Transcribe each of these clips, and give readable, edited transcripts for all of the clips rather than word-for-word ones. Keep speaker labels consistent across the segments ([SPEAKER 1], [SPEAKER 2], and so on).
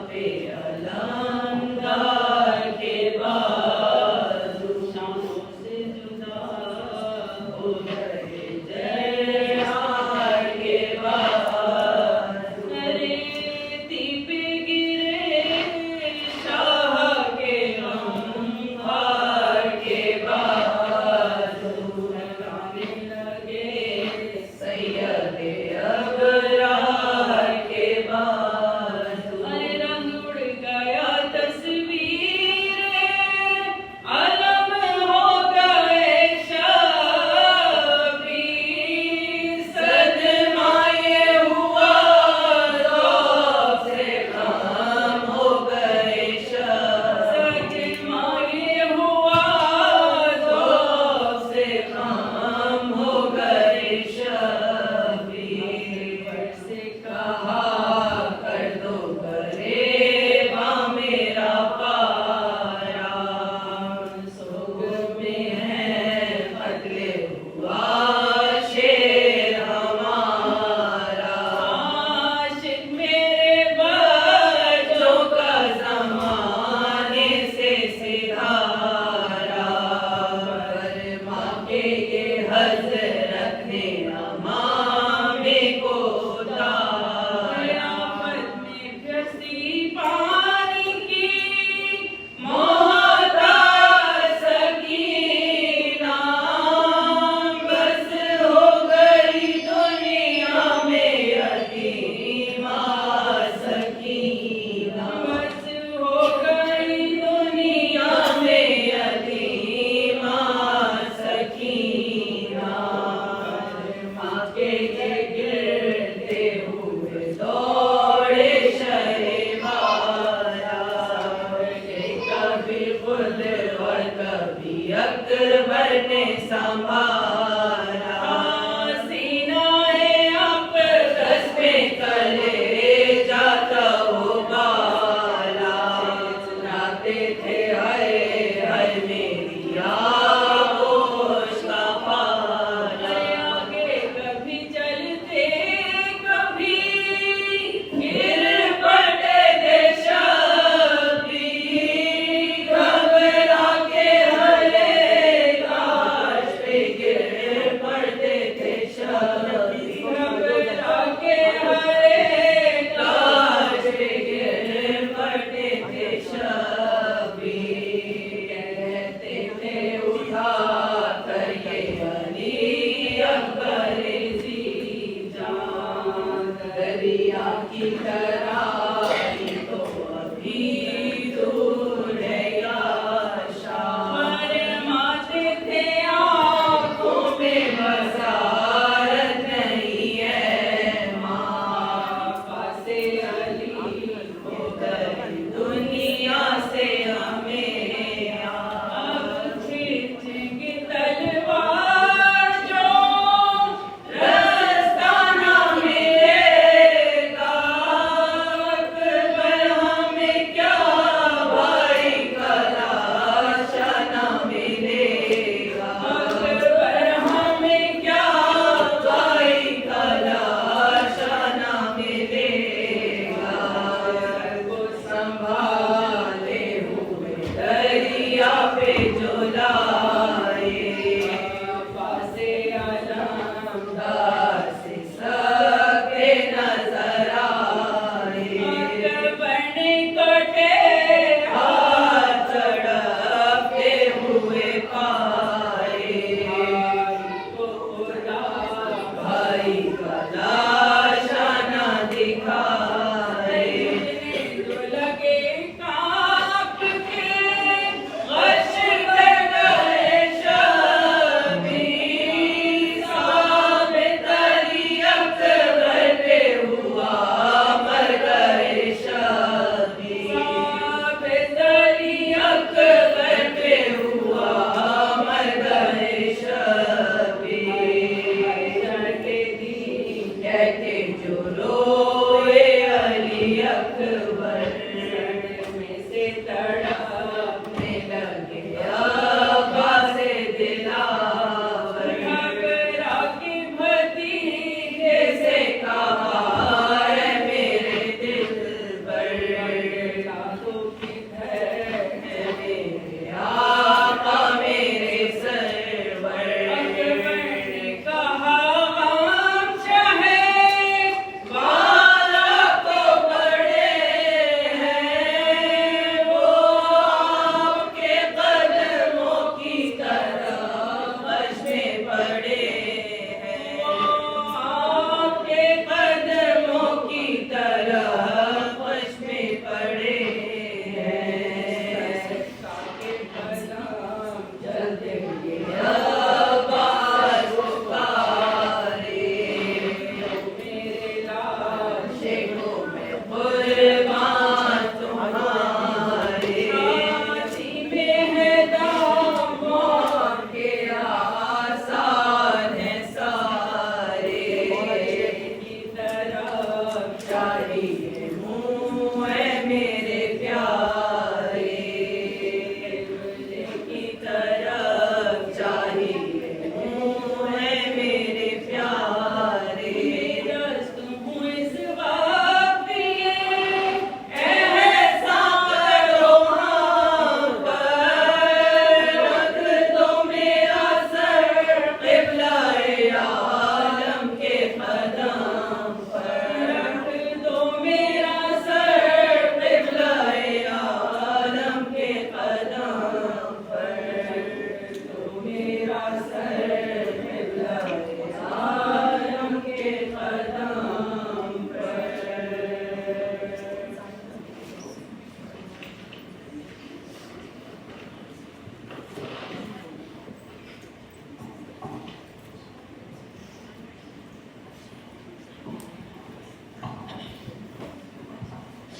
[SPEAKER 1] पे अलंकार के बाजू शामों से जुदा हो गए जय हार के बाजू। रेती पे गिरे शाह के अंबार के बाजू लगाने लगे सैयदे अबरार के बाजू। रंग उड़ गया तस्वीरें अलम हो गए शबीर। सदमा ये हुआ ज़ौक़ से कम हो गए शबीर। सदमा ये हुआ ज़ौक़ से कम हो गए शबीर। से कहा कर दो गरेबा मेरा पारा। सोग में है कत्ले हुआ शेर हमारा। आशिक मेरे बच्चों का ज़माने से सिधारा। बरमा के ये हज़रत ने अमामे को क़यामत में प्यासी पानी की मोहताज सकीना। बस हो गई दुनिया में यतीमा सकीना। बस हो गई दुनिया में यतीमा सकीना। माँ के गिरते हुए दौड़े शहबारा। कभी खुद और कभी अकबर ने संभाला। सीनाए अक़दस में तले जाता वो बाला। सुनाते थे हाय हाय मेरी आगोश का पाला। आगे कभी चलते कभी गिर पड़े थे शबीर। घबरा के हले लाश पे गिरे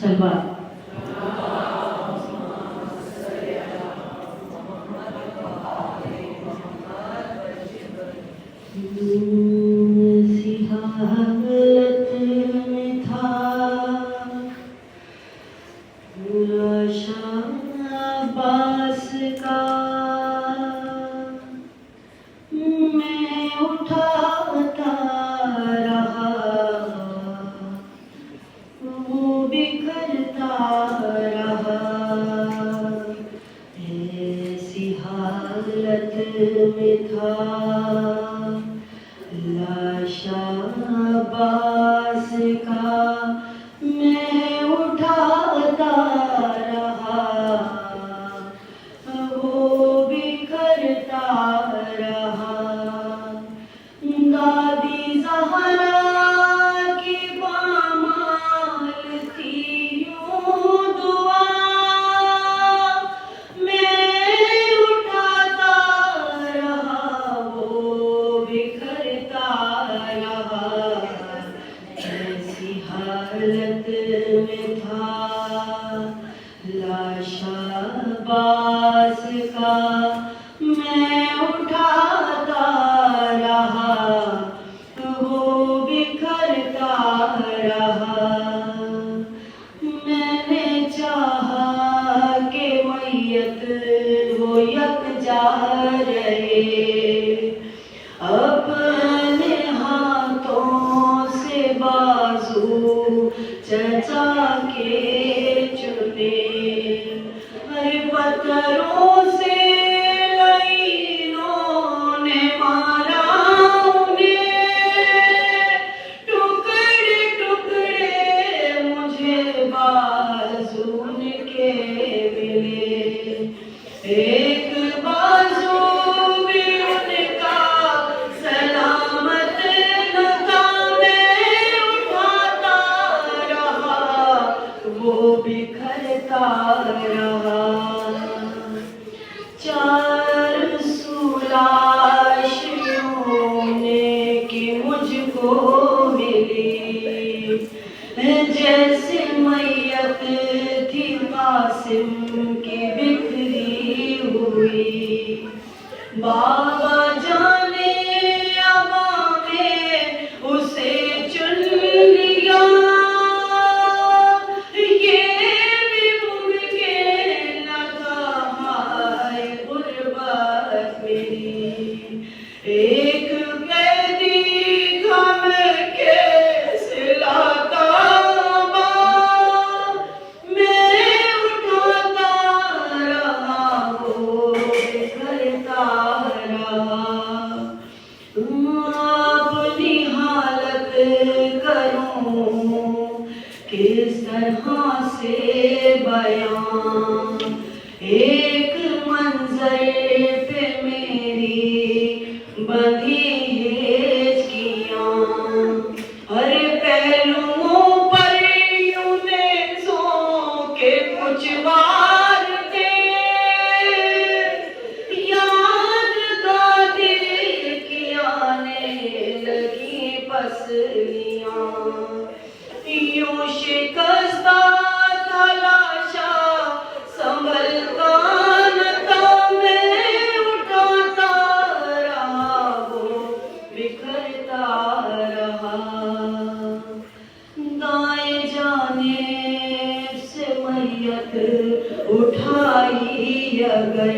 [SPEAKER 2] सलवार। सी हालत में था शाबाश का, मैं उठाता रहा वो बिखरता रहा। ऐसी हालत में था शाबाश का, मैं उठाता रहा वो बिखरता रहा। दादी ज़हरा की पामाल थी यूं दुआ, मैं उठाता रहा वो बिखरता रहा। ऐसी हालत में था शाबाश का, मैं उठाता रहा वो बिखरता रहा। मैंने चाहा कि मैयत वो यकजा रहे, अपने हाथों से बाजू चचा के चुने। हर पत्थरों से लाइनों ने मारा उन्हें, टुकड़े टुकड़े मुझे बाजून के मिले। एक बाजू भी उनका सलामत न था, मैं उठाता रहा वो बिखरता रहा। चार सुलाशियों ने कि मुझको मिली, जैसे मैयत थी कासिम की बिखरी हुई। बाबा जाने अबा में उसे चुन लिया, ये भी मुमकिन न था हाय गुर्बत मेरी। एक कैदी गम के सिलाता मैं उठाता रहा वो बिखरता रहा। अपनी हालत करूं किस तरह से बयां, एक मंजर पे मेरी बंधी हिचकियां। हर पहलुओं पर यूं नेज़ों के कुछ वार थे, याद दादी की आने लगी पसलियां। यूं शिकस्ता था लाशा संभलता न था, मैं उठाता रहा वो बिखरता रहा। दाएं जाने से मैयत उठाई अगर,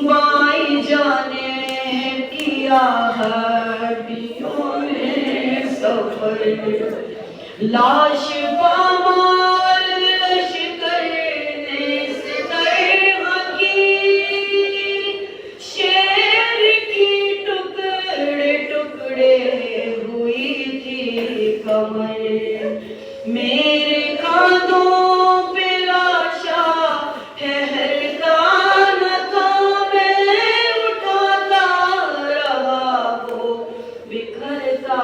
[SPEAKER 2] बाएं जाने किया हड्डियों ने सफर। लाश पामाल लश्कर ने सितर की, शेर की टुकड़े टुकड़े हुई थी कमर। मेरे कांधों पे लाशा ठहरता न था, मैं उठाता रहा वो बिखरता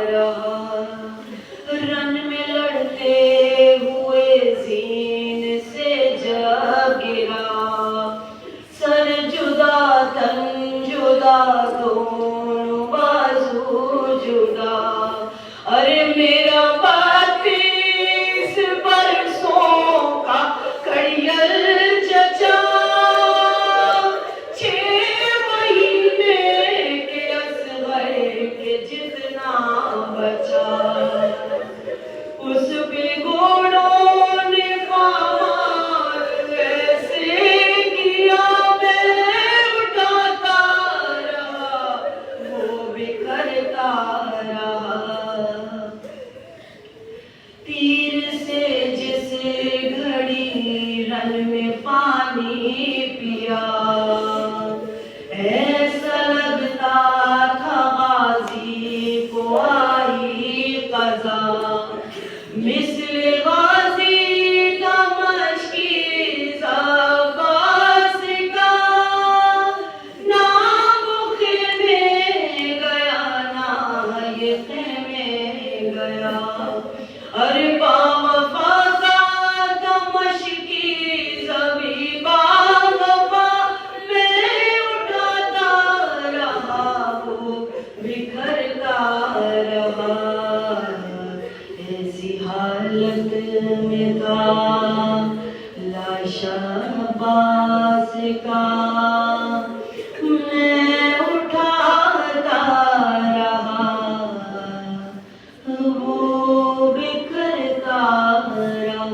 [SPEAKER 2] रहा। रन में लड़ते हुए लाश अब्बास का मैं उठाता रहा, वो बिखरता रहा।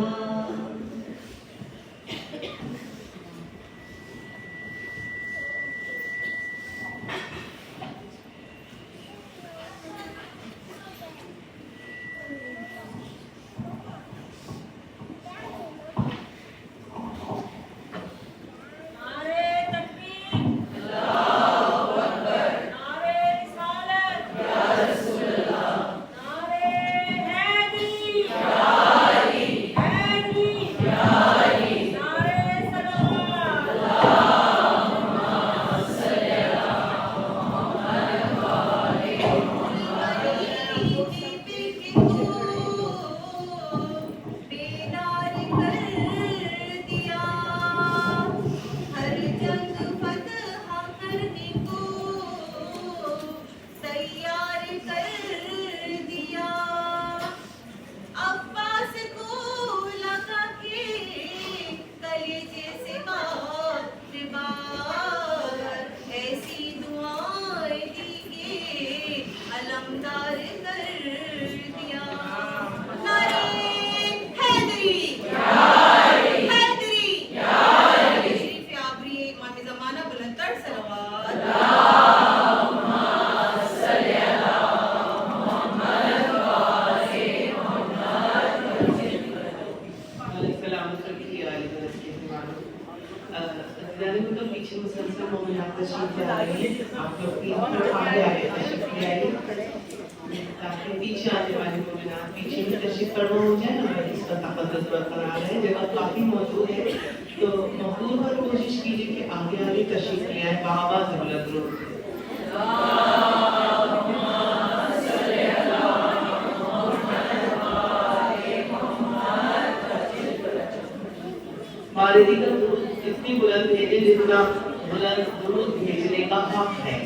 [SPEAKER 2] पीछे मुसलसल मोमिनात तशरीफ ला रही है, आप लोग आगे आगे तशरीफ ले आइए ताकि पीछे आने वाले मोमिनात पीछे भी तशरीफ फरमा हो जाए ना, इसका तक़द्दुस बरकरार है। जगह काफी मौजूद है तो मखलूक पर कोशिश कीजिए कि आगे आगे तशरीफ ले आए बाआवाज़ बुलंद रूप से। वारिदी का दुरूद इतनी बुलंद भेजे जितना बुलंद दुरूद भेजने का हक है।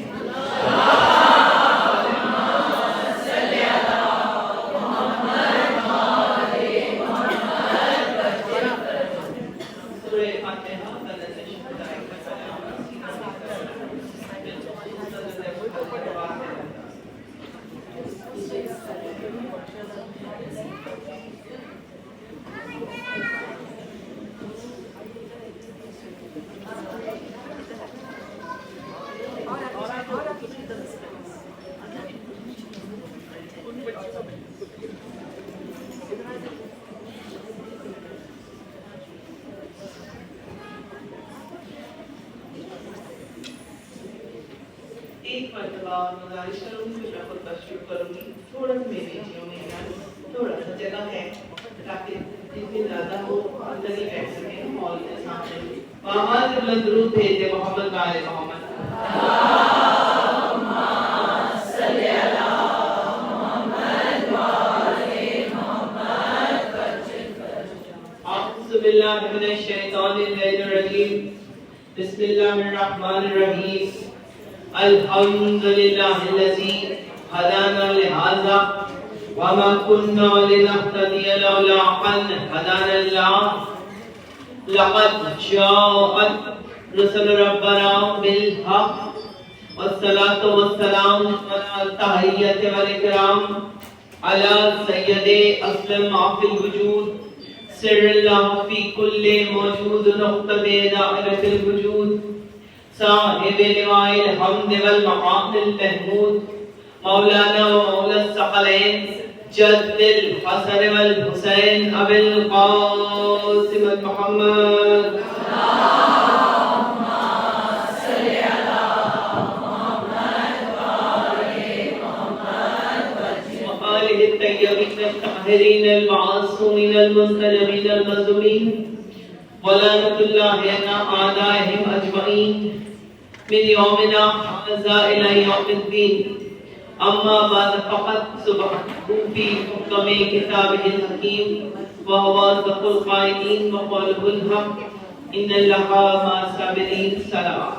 [SPEAKER 2] एक मरतबा गुजारिश करूंगी कि मैं खुद तशरीफ करूंगी, थोड़ा सा मेरे जियो में थोड़ा सा जगह है ताकि जितनी ज़्यादा हो अंदर ही बैठ सके मॉल के सामने। आवाज़ बुलंद दुरूद भेजे मोहम्मद वाले मोहम्मद। बिस्मिल्लाहिर्रहमानिर्रहीम। अल्हम्दुलिल्लाहिल्लज़ी हदाना लिहाज़ा वमा कुन्ना लिनहतदिया लौला अन हदानल्लाह। लक़द जाअत रुसुलु रब्बना बिल हक़ वस्सलातु वस्सलाम अला तहिय्यति वल इकराम अला सय्यदे अस्लम माफिल वजूद सिर्रुल्लाह फी कुल्ली मौजूद नुक़्तते दाइरतिल वजूद साहिब लिवाइल हम्द वल मक़ामिल महमूद मौलाना व मौला सकलैन जद्दिल हसन वल हुसैन अबिल क़ासिम मुहम्मद। الطيبين الطاهرين المعصومين المنتجبين المظلومين ولعنة الله على أعدائهم أجمعين من يومنا هذا إلى يوم الدين أما بعد فقد سبحانه في حكم كتابه الحكيم وهو أصدق القائلين وقوله الحق إن الله مع الصابرين صلوات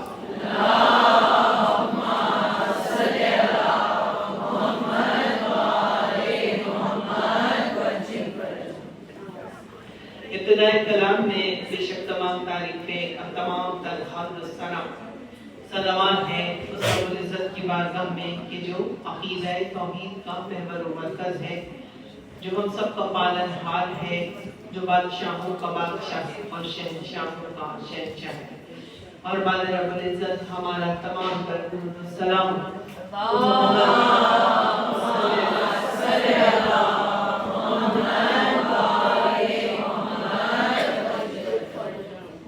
[SPEAKER 2] इब्तिदाई कलाम में बेशक तमाम तारीफें और तमाम सना सलावात हैं उस रब्बुल इज़्ज़त की बारगाह में कि जो अक़ीदा तौहीद का महवर व मरकज़ है, जो हम सब का पालनहार है, जो बादशाहों का बादशाह और शहंशाहों का शहंशाह है। और बाद रब्बुल इज़्ज़त हमारा तमाम पर सलाम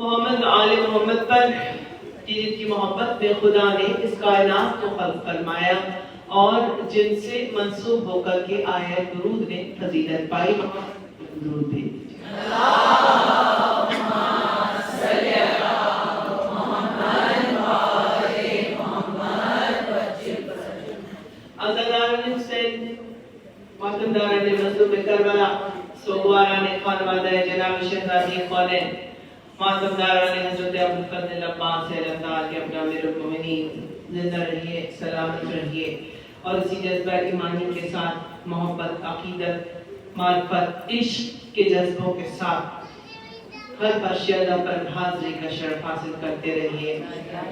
[SPEAKER 2] मोहम्मद आले मोहम्मद पर जिनकी मोहब्बत में खुदा ने इस कायनात को खल्क़ फरमाया और जिनसे मंसूब होकर के आया दुरूद ने फजीलत पाई। दुरूद भेज मातमदाराने मज़लूम करबला सोगवाराने खानवादा जनाब शहजादी ख़ालिद मातमदाराने हज़रत अबू फज़ल अब्बास अलमदार के अपना अमीरुल मोमिनीन जिंदा रहिए, सलामत रहिए और इसी जज्बा ईमानी के साथ मोहब्बत, अक़ीदत, मारिफत, इश्क के जज्बों के साथ हर पर्शियादा पर हाज़िरी का शर्फ हासिल करते रहिए।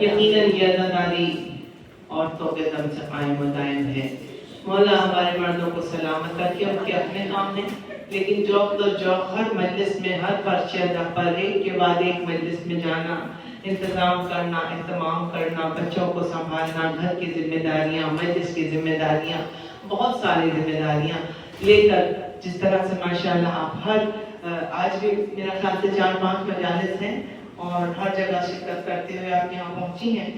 [SPEAKER 2] यकीनन ये अज़ादारी औरतों के दम से कायम व दायम है। मौला हमारे मर्दों को सलामत रखे, उनके अपने काम हैं, लेकिन जौक दर जौक हर मजलिस में हर पर्शियादा पर एक के बाद एक मजलिस में जाना, इंतज़ाम करना, एहतमाम करना, बच्चों को संभालना, घर की जिम्मेदारियाँ, मजलिस की जिम्मेदारियाँ, बहुत सारी जिम्मेदारियाँ लेकर जिस तरह से माशाअल्लाह आप हर आज भी मेरा ख्याल से 4-5 मजालिस हैं और हर जगह शिरकत करते हुए आप यहाँ पहुँची हैं,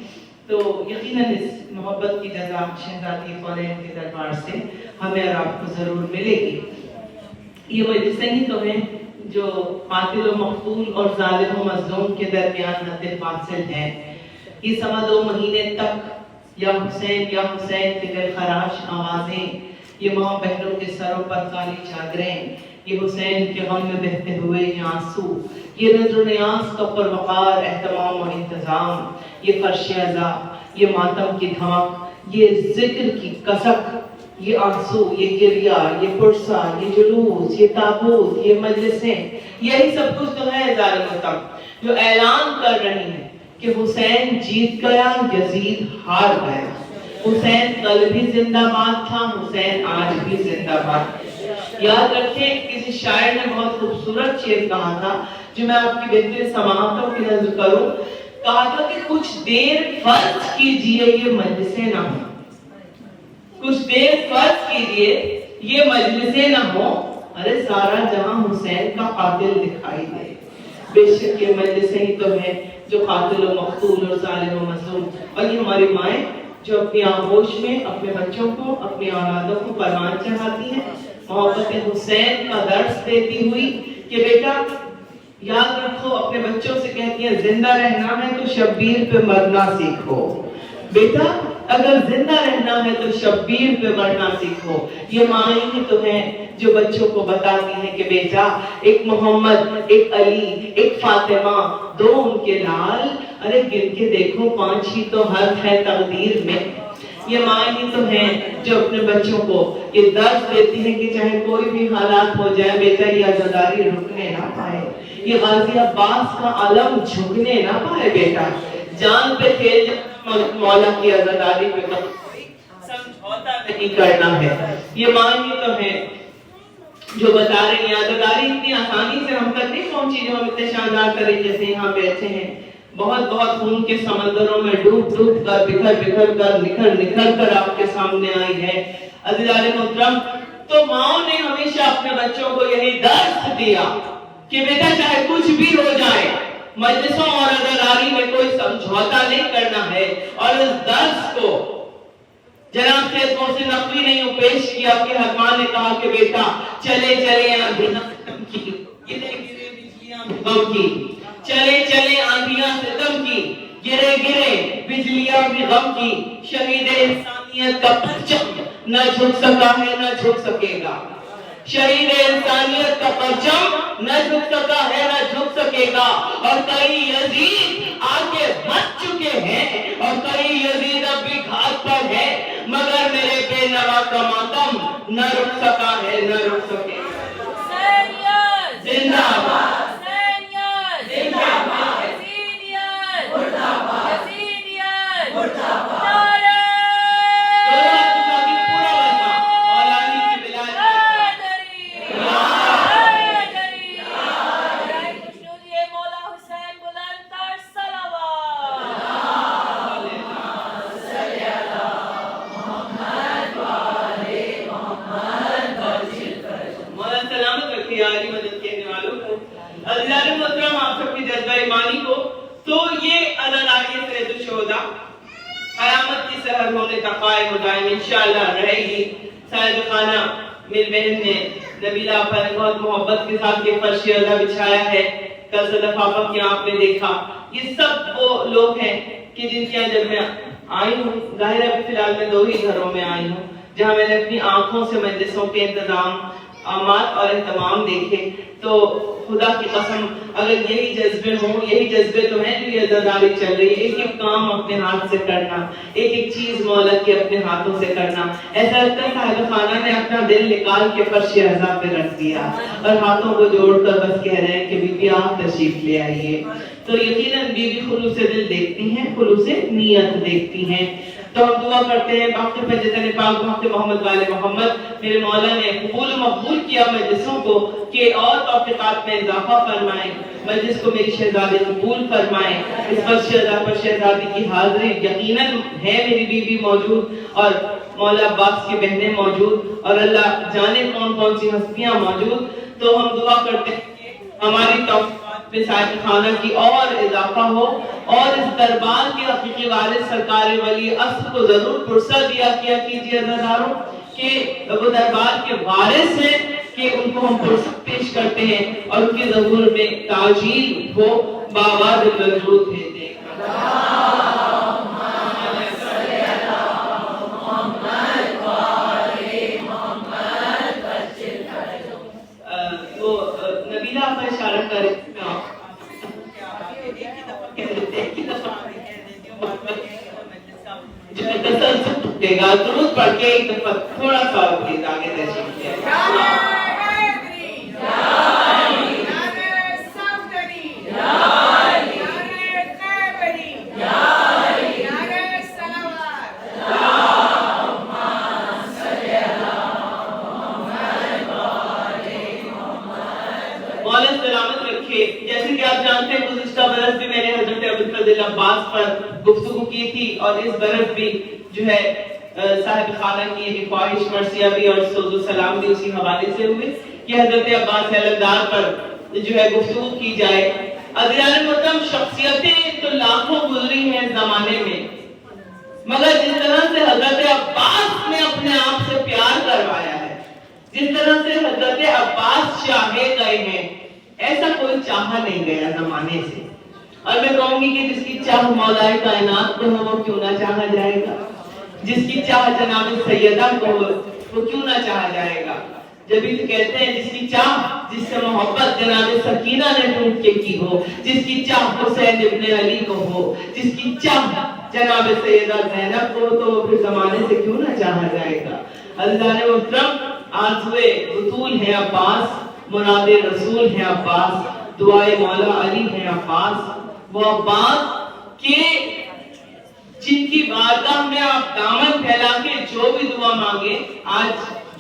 [SPEAKER 2] तो यकीनन इस मोहब्बत की जज़ा शहज़ादी ख़ालिद के दरबार से हमें और आपको ज़रूर मिलेगी। ये मजलिसें ही तो हैं जो कातिल व मक़तूल और ज़ालिम व मज़लूम के दरमियान हद फासिल है। ये सवा 2 महीने तक या हुसैन के दिलखराश आवाज़ें, ये माँ बहनों के सरों पर काली चादरें, ये हुसैन के गम में बहते हुए ये आंसू, ये नज़्र नियाज़ का परवकार एहतमाम और इंतज़ाम, ये फर्श-ए-अज़ा, ये मातम की धमक, ये जिक्र की कसक, ये आंसू, ये गिरिया, ये पुरसा, ये जुलूस, ये ताबूत, ये मजलिसें, यही सब कुछ तो है ज़ालिम तक जो ऐलान कर रही हैं कि हुसैन जीत गया, यजीद हार गया। हुसैन कल भी जिंदाबाद था, हुसैन आज भी जिंदाबाद। याद रखें, किसी शायर ने बहुत खूबसूरत शेर कहा था जो मैं आपकी बेहतर समाअतों की नज़र करूं। कहा था कि कुछ देर फर्ज कीजिए ये मजलिसें ना हो, कुछ देर फर्ज कीजिए ये मजलिसें ना हो, अरे सारा जहां हुसैन का कातिल दिखाई दे। बेशक ये मजलिसें ही तो है जो कातिल व मक़तूल और ज़ालिम व मज़लूम, और ये हमारी माएँ जो अपनी आगोश में अपने बच्चों को, अपनी औलादों को परवान चढ़ाती हैं, मोहब्बत हुसैन का दर्स देती हुई कि बेटा याद रखो, अपने बच्चों से कहती है जिंदा रहना है तो शब्बीर पे मरना सीखो। बेटा अगर जिंदा रहना है तो शब्बीर पे मरना सीखो। ये माँ ही तो है जो बच्चों को बताती है कि बेटा एक मोहम्मद, एक अली, एक फातिमा, 2 उनके लाल, अरे गिन के देखो 5 ही तो हर्फ है तकदीर में। ये माँ ही तो है जो अपने बच्चों को ये दर्द देती है कि चाहे कोई भी हालात हो जाए बेटा ये आज़ादारी रुकने ना पाए, ये गाजी अब्बास का अलम झुकने ना पाए। बेटा जान पे खेल, मौला की आज़ादारी पे समझौता नहीं करना है। ये माँ ही तो है जो बता रही है आज़ादारी इतनी आसानी से हम तक नहीं पहुंची जो हम इतने शानदार तरीके से यहाँ बैठे हैं। बहुत बहुत खून के समंदरों में डूब डूब कर, बिखर बिखर कर, निखर निखर कर आपके सामने आई है। अज़ीज़ान मोहतरम, तो माओ ने हमेशा अपने बच्चों को यही दर्स दिया कि बेटा चाहे कुछ भी हो जाए, मजलिसों और अज़ादारी में कोई समझौता नहीं करना है। और इस दर्स को जनाब सैयद मोहसिन नकवी ने यूं पेश किया कि हकमान ने कहा कि बेटा चले चले आंधियां की, गिरे गिरे बिजलियां गम की, चले चले आंधियां सितम की, गिरे गिरे बिजलियां भी गम की, शहीद इंसानियत का परचम न झुक सका है न झुक सकेगा। शहीद इंसानियत का परचम न झुक सका है न झुक सकेगा। और कई यजीद आगे बढ़ चुके हैं और कई यजीद अब भी घात पर है, मगर मेरे बेनवा का मातम न रुक सका है न रुक सकेगा। जिंदाबाद।
[SPEAKER 3] अल्लाह ने मोहतरम आप सबकी जज्बा ईमानी को तो ये अज़ादारी सैयद शोदा क़यामत की सहर होने तक कायम दायम इंशाअल्लाह रहेगी। साहिब खाना मेरी बहन ने नबीला पर बहुत मोहब्बत के साथ ये फर्श अज़ा बिछाया है। कल सदफ आपा की आंख में देखा, ये सब वो लोग हैं कि जिनके यहाँ जब मैं आई हूँ, जाहिर है फिलहाल मैं 2 ही घरों में आई हूँ जहाँ मैंने अपनी आंखों से मजलिसों के इंतजाम आमाद और एहतमाम देखे। तो खुदा की कसम अगर यही जज्बे हों, यही जज्बे तो हैं जो ये अज़ादारी चल रही है, एक एक काम अपने हाथ से करना, एक एक चीज मौला के अपने हाथों से करना। ऐसा लगता है साहिब खाना ने अपना दिल निकाल के फर्श अज़ा पे रख दिया और हाथों को जोड़कर बस कह रहे हैं कि बीबी आप तशरीफ ले आइए। तो यकीनन बीबी खुलूस से दिल देखती हैं, खुलूस से नीयत देखती हैं। तो हम दुआ करते हैं वक्त पे जितने पाक वक्त मोहम्मद वाले मोहम्मद मेरे मौला ने कबूल मकबूल किया मजलिसों को कि और तौफीकात में इजाफा फरमाए, मजलिस को मेरी शहजादी कबूल फरमाए। इस पर शहजादी की हाजिरी यकीनन है, मेरी बीवी मौजूद और मौला अब्बास की बहनें मौजूद और अल्लाह जाने कौन कौन सी हस्तियां मौजूद। तो हम दुआ करते हैं कि हमारी तौफीकात में साहिब खाना की और इजाफा हो और इस दरबार के हकीकी वारिस सरकार वली अस्र को जरूर फुर्सत दिया किया कीजिए अज़ादारों कि वो दरबार के वारिस हैं कि उनको हम फुर्सत पेश करते हैं और उनके ज़हूर में ताजील हो बावाज़ वजूद भेजे। वो नबीला पर इशारा कर दुरूद पढ़ के एक दफा थोड़ा सा प्लीज आगे तशरीफ ले मौला सलामत रखे। जैसे कि आप जानते हैं गुज़िश्ता बरस भी मैंने हज़रत अब्दुल फज़ल अब्बास पर गुफ्तगू की थी और इस बरस भी जो है साहिब खाना की ये ख्वाहिश मर्सिया भी और सोज़ो सलाम भी उसी हवाले से हुए कि हज़रत अब्बास अलमदार पर जो है गुफ्तगू की जाए। अज़ीज़ान मुहतरम शख्सियतें तो लाखों गुजरी हैं ज़माने में, मगर जिस तरह से हज़रत अब्बास ने अपने आप से प्यार करवाया है, जिस तरह से हज़रत अब्बास चाहे गए हैं, ऐसा कोई चाहा नहीं गया जमाने से। और मैं कहूंगी कि जिसकी चाह मौलाए कायनात को हो वो क्यों ना चाहा जाएगा, जिसकी चाह जनाब सैयदा को हो वो क्यों ना चाहा जाएगा। जब भी तो कहते हैं जिसकी चाह, जिससे मोहब्बत जनाब सकीना ने टूट के की हो, जिसकी चाह हुसैन इब्ने अली को हो, जिसकी चाह जनाब सैयदा ज़ैनब को, तो फिर जमाने से क्यों ना चाहा जाएगा। अल्लाह ने मुहतरम आरज़ुए बतूल है अब्बास, मुरादे रसूल है अब्बास, दुआए मौला अली है अब्बास। वो अब्बास के जिनकी बारगाह में आप दामन फैला के जो भी दुआ मांगे, आज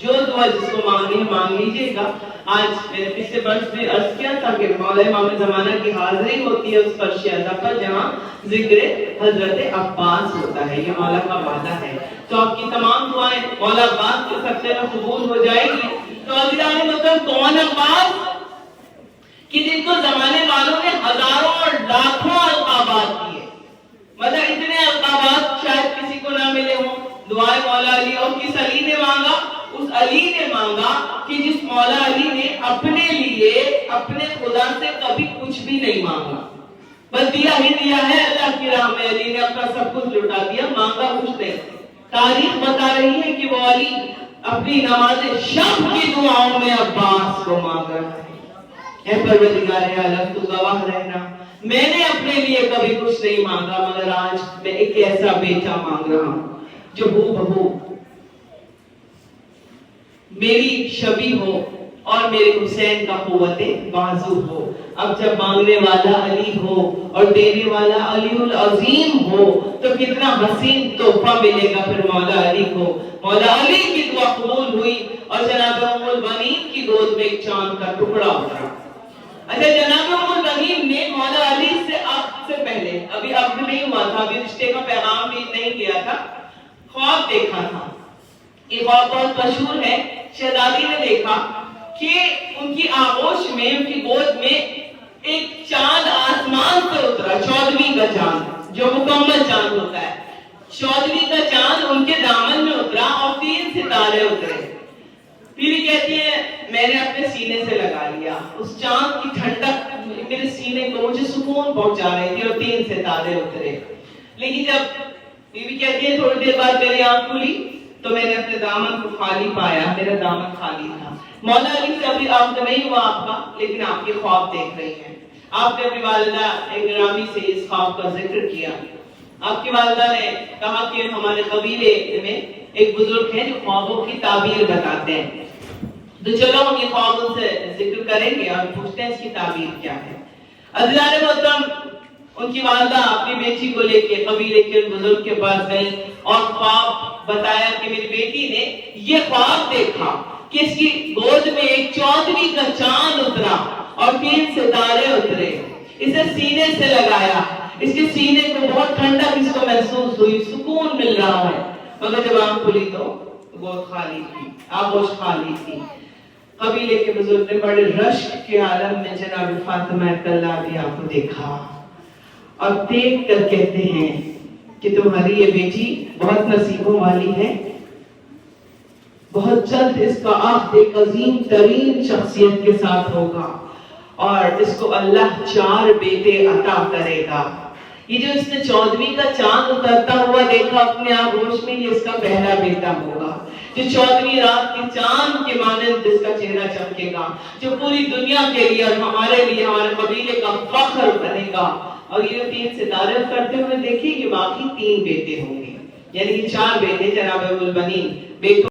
[SPEAKER 3] जो दुआ जिसको मांगनी है मांग लीजिएगा। आज मैंने पिछले वर्ष में अर्ज किया था कि मौला इमाम ज़माना की हाजिरी होती है उस फर्श अज़ा पर जहाँ जिक्र हजरत अब्बास होता है, ये मौला का वादा है। तो आपकी तमाम दुआएं मौला अब्बास के सदक़े में कबूल हो जाएगी। तो अज़ीज़ान मतलब कौन अब्बास कि जिनको जमाने वालों ने हजारों और लाखों अलकाबात दिए, मतलब इतने अलकाबात शायद किसी को ना मिले हों। दुआए मौला अली, और किस अली ने मांगा? उस अली ने मांगा कि जिस मौला अली ने अपने लिए अपने खुदा से कभी कुछ भी नहीं मांगा, बस दिया ही दिया है अल्लाह की राह में। अली ने अपना सब कुछ लुटा दिया, मांगा कुछ नहीं। तारीख बता रही है कि वो अली अपनी नमाज शब की दुआओं में अब्बास को मांग रहा है। ऐ परवरदिगार आलम तू गवाह रहना, मैंने अपने लिए कभी कुछ नहीं मांगा, मगर आज मैं एक ऐसा बेटा मांग रहा हूँ जो हूबहू मेरी शबी हो और मेरे हुसैन का कुव्वते बाजू हो। अब जब मांगने वाला अली हो और देने वाला अलीउल अजीम हो तो कितना हसीन तोहफा मिलेगा फिर मौला अली को। मौला अली की दुआ कबूल हुई और जनाब उम्मुल बनीन की गोद में एक चांद का टुकड़ा उतरा। अच्छा, जनाब उम्मुल बनीन ने मौला अली से अब से पहले, अभी अब नहीं हुआ था, अभी रिश्ते का पैगाम भी नहीं किया था, ख्वाब देखा था। ये ख्वाब बहुत मशहूर है। शहजादी ने देखा कि उनकी आगोश में, उनकी गोद में का चांद जो मुकम्मल चांद होता है, 14वीं का चांद उनके दामन में उतरा और 3 सितारे उतरे। फिर कहती है मैंने अपने सीने से लगा लिया, उस चांद की ठंडक मेरे सीने को मुझे सुकून पहुंचा रही थी और 3 सितारे उतरे। लेकिन जब बीवी कहती है थोड़ी देर बाद मेरी आंख खुली तो मैंने अपने दामन को खाली पाया, मेरा दामन खाली था। मौला अली से अभी अब तो नहीं हुआ आपका, लेकिन आपके ख्वाब देख रही हैं। आपने अपनी वालिदा इकरामी से इस ख्वाब का जिक्र किया। आपकी वालिदा ने कहा कि हमारे कबीले में एक बुजुर्ग है जो ख्वाबों की ताबीर बताते हैं, तो चलो हम ये ख्वाब उनसे जिक्र करेंगे और पूछते हैं इसकी ताबीर क्या है। अज़ीज़ान मोहतरम, उनकी वालिदा अपनी बेटी को लेके कबीले के बुजुर्ग के पास गई और ख्वाब बताया कि मेरी बेटी ने ये ख्वाब देखा कि इसकी गोद में एक 14वीं का चांद उतरा और 3 सितारे उतरे। इसे सीने से लगाया, इसके सीने को बहुत ठंडक इसको महसूस हुई, सुकून मिल रहा है। मगर जब आंख खुली तो गोद खाली थी, आगोश खाली थी। कबीले के बुजुर्ग ने बड़े रश्क के आलम में जनाब फातिमा कल्लाबिया को देखा और देख कर कहते हैं कि तुम्हारी ये बेटी बहुत नसीबों वाली है, बहुत जल्द इसका अहद एक अजीम तरीन शख्सियत के साथ होगा और इसको अल्लाह 4 बेटे अता करेगा। ये जो इसने 14वीं का चांद उतरता हुआ देखा अपने आगोश में, ये इसका पहला बेटा होगा जो 14वीं रात के चांद के मानंद जिसका चेहरा चमकेगा, जो पूरी दुनिया के लिए और हमारे लिए, हमारे कबीले का फख्र बनेगा। और ये 3 सितारे करते हुए देखिए कि बाकी 3 बेटे होंगे, यानी कि 4 बेटे जनाब अबुल बनीन बेटों